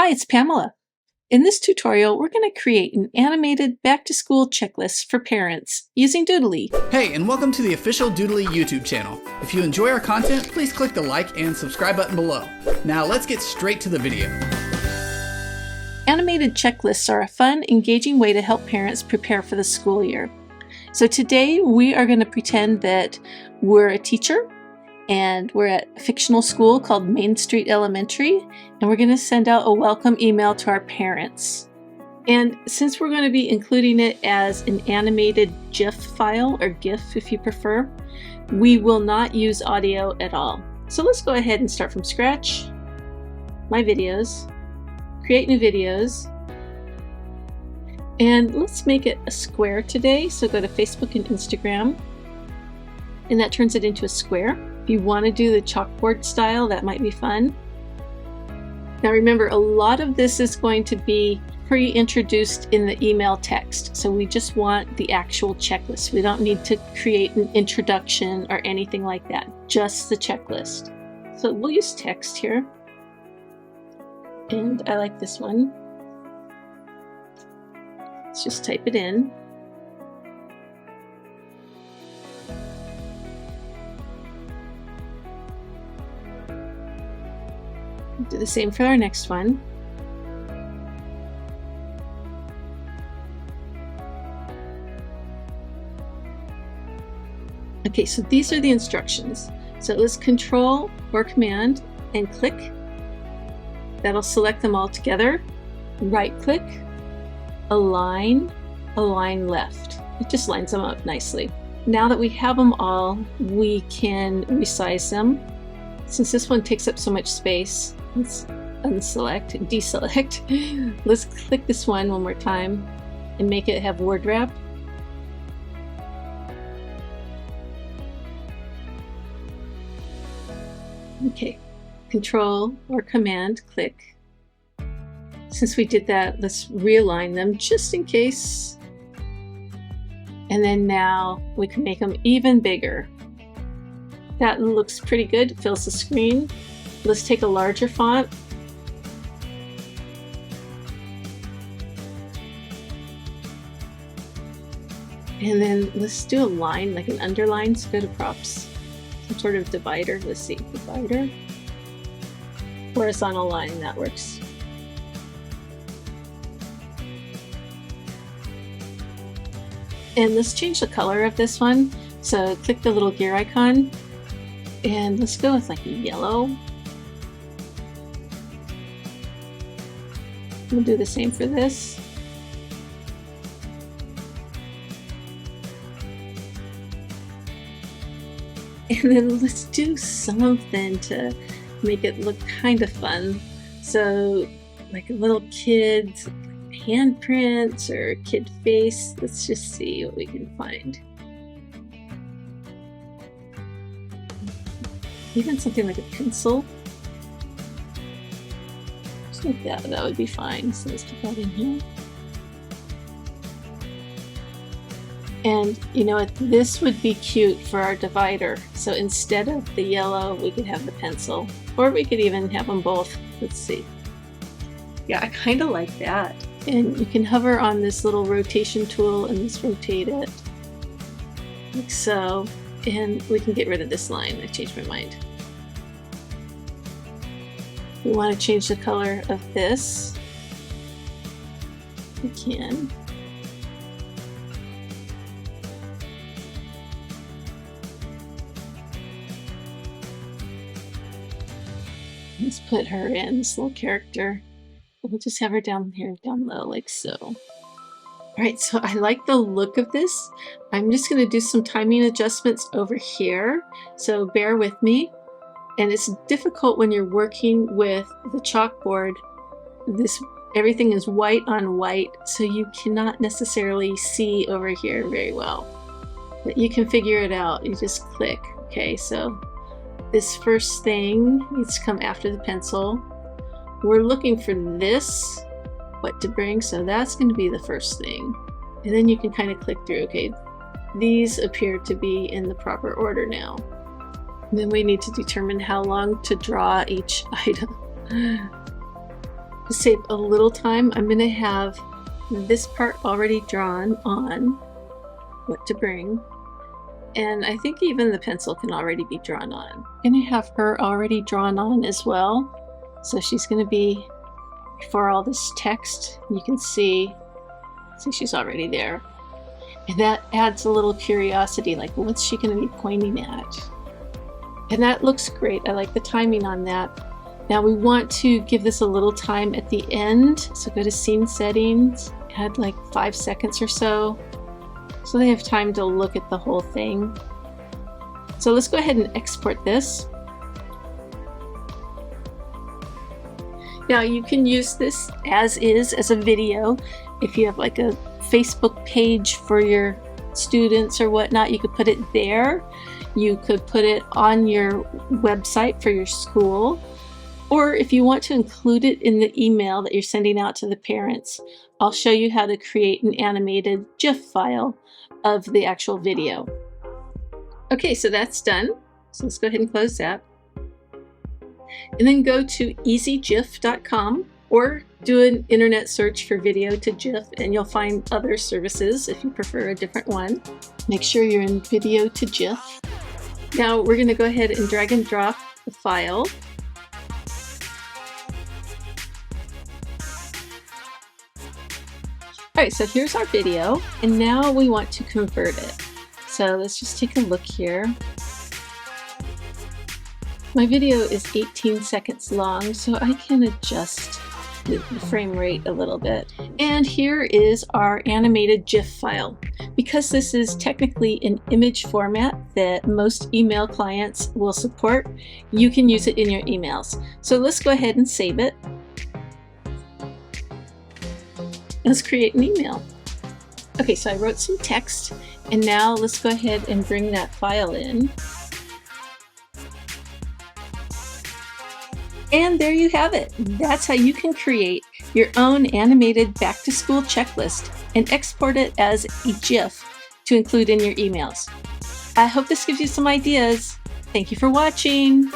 Hi, it's Pamela. In this tutorial, we're going to create an animated back-to-school checklist for parents using Doodly. Hey, and welcome to the official Doodly YouTube channel. If you enjoy our content, please click the like and subscribe button below. Now let's get straight to the video. Animated checklists are a fun, engaging way to help parents prepare for the school year. So today we are going to pretend that we're a teacher and we're at a fictional school called Main Street Elementary, and we're going to send out a welcome email to our parents. And since we're going to be including it as an animated GIF file, or GIF if you prefer, we will not use audio at all. So let's go ahead and start from scratch. My videos, create new videos, and let's make it a square today. So go to Facebook and Instagram, and that turns it into a square. If you want to do the chalkboard style, that might be fun. Now remember, a lot of this is going to be pre-introduced in the email text, so we just want the actual checklist. We don't need to create an introduction or anything like that, just the checklist. So we'll use text here, and I like this one. Let's just type it in. Do the same for our next one. Okay, so these are the instructions. So let's Control or Command and click. That'll select them all together. Right click, align, align left. It just lines them up nicely. Now that we have them all, we can resize them. Since this one takes up so much space, let's unselect, deselect. Let's click this one more time and make it have word wrap. Okay, Control or Command, click. Since we did that, let's realign them just in case. And then now we can make them even bigger. That looks pretty good, it fills the screen. Let's take a larger font. And then let's do a line, like an underline, so go to props. Some sort of divider, let's see, divider. Horizontal line, that works. And let's change the color of this one. So click the little gear icon, and let's go with like a yellow. We'll do the same for this. And then let's do something to make it look kind of fun. So like a little kid's handprints or kid face. Let's just see what we can find. Even something like a pencil. Like that would be fine. So let's put that in here. And you know what, this would be cute for our divider. So instead of the yellow, we could have the pencil, or we could even have them both. Let's see. Yeah, I kind of like that. And you can hover on this little rotation tool and just rotate it like so. And we can get rid of this line. I changed my mind. We want to change the color of this. We can. Let's put her in, this little character. We'll just have her down here, down low, like so. Alright, so I like the look of this. I'm just going to do some timing adjustments over here, so bear with me. And it's difficult when you're working with the chalkboard. Everything is white on white, so you cannot necessarily see over here very well. But you can figure it out. You just click. Okay, so this first thing needs to come after the pencil. We're looking for this, what to bring, so that's going to be the first thing. And then you can kind of click through. Okay, these appear to be in the proper order now. And then we need to determine how long to draw each item. To save a little time, I'm going to have this part already drawn on what to bring. And I think even the pencil can already be drawn on. I'm going to have her already drawn on as well. So she's going to be before all this text. You can see she's already there. And that adds a little curiosity, like what's she going to be pointing at? And that looks great. I like the timing on that. Now we want to give this a little time at the end. So go to scene settings, add like 5 seconds or so they have time to look at the whole thing. So let's go ahead and export this. Now you can use this as is as a video. If you have like a Facebook page for your students or whatnot, you could put it there. You could put it on your website for your school. Or if you want to include it in the email that you're sending out to the parents, I'll show you how to create an animated GIF file of the actual video. Okay, so that's done. So let's go ahead and close that. And then go to easygif.com or do an internet search for video to GIF and you'll find other services if you prefer a different one. Make sure you're in video to GIF. Now we're going to go ahead and drag and drop the file. All right, so here's our video, and now we want to convert it. So let's just take a look here. My video is 18 seconds long, so I can adjust the frame rate a little bit. And here is our animated GIF file. Because this is technically an image format that most email clients will support, you can use it in your emails. So let's go ahead and save it. Let's create an email. Okay, so I wrote some text, and now let's go ahead and bring that file in. And there you have it. That's how you can create your own animated back-to-school checklist and export it as a GIF to include in your emails. I hope this gives you some ideas. Thank you for watching.